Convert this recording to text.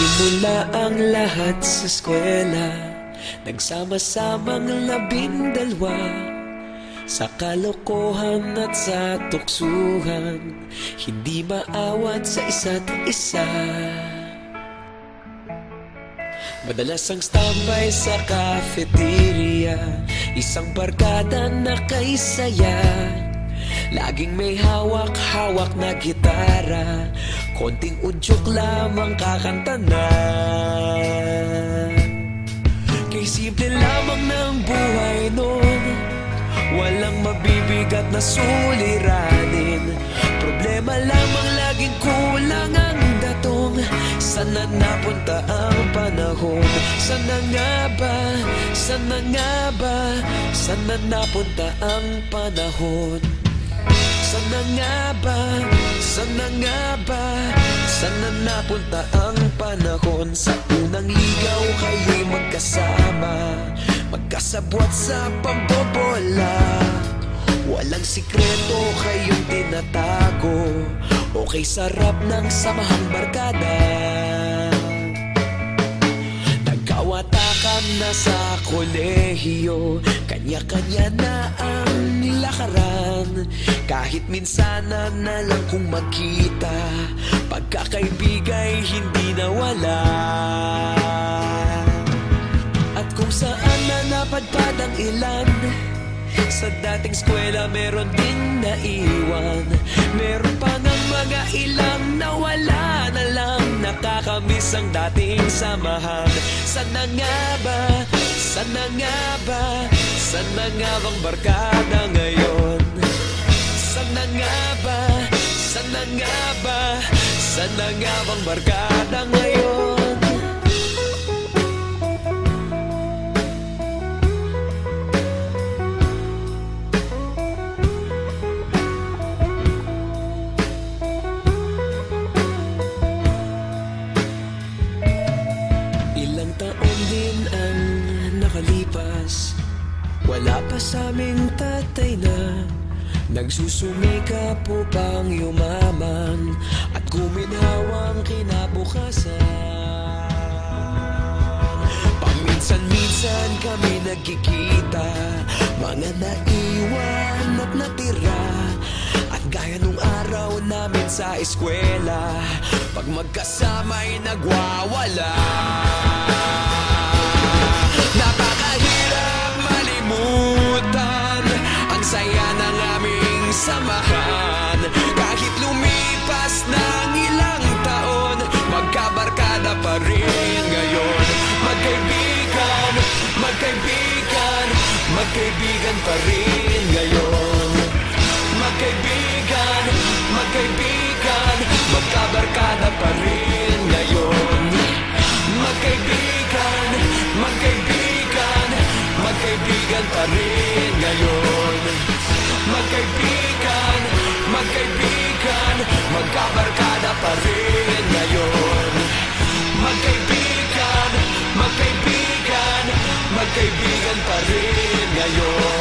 Nagsimula ang lahat sa eskwela, nagsama-samang 12 sa kalokohan at sa tuksuhan, hindi maawat sa isa't isa. Madalas ang standby sa cafeteria, isang barkada na kay saya. Laging may hawak-hawak na gitara, konting udyok lamang kakanta na. Kay simple lamang ng buhay nun, walang mabibigat na suliranin. Problema lamang laging kulang ang datong. Sana napunta ang panahon? Sana nga ba? Sana nga ba? Sana napunta ang panahon? Sana nga ba? Sana nga ba? Sana napunta ang panahon? Sa unang ligaw kayo'y magkasama, magkasabwat sa pambobola. Walang sikreto kayong tinatago, okay sarap ng samahang barkada. Nagkawatakan na sa kolehiyo, kanya-kanya na ang lakaran. Kahit minsan na lang kung magkita, pagkakaibigay hindi nawala. At kung saan na napadpad ang ilan, sa dating eskwela meron din naiwan. Meron pa ng mga ilang nawala na lang, nakakamiss ang dating samahan. Sana nga ba? Sana nga ba? Sana nga bang barkada ngayon? Sana nga ba? Sana nga ba? Sana nga bang barkada ngayon? Ilang taon din ang nakalipas, wala pa sa aming tatay na nagsusumikap upang yumaman at guminhawang kinabukasan. Paminsan-minsan kami nagkikita, mga naiwan at natira. At gaya nung araw namin sa eskwela, pag magkasama'y nagwawala. Napakahirap malimutan ang saya ng aming samahan. Kahit lumipas ng ilang taon, magkabarkada pa rin ngayon. Magkaibigan, magkaibigan, magkaibigan pa rin ngayon. Magkaibigan, magkaibigan, magkabarkada pa rin ngayon. Magkaibigan, magkaibigan, magkaibigan pa rin ngayon. Magkaibigan, magkaibigan, magkabarkada pa rin ngayon. Magkaibigan, magkaibigan, magkaibigan pa rin ngayon.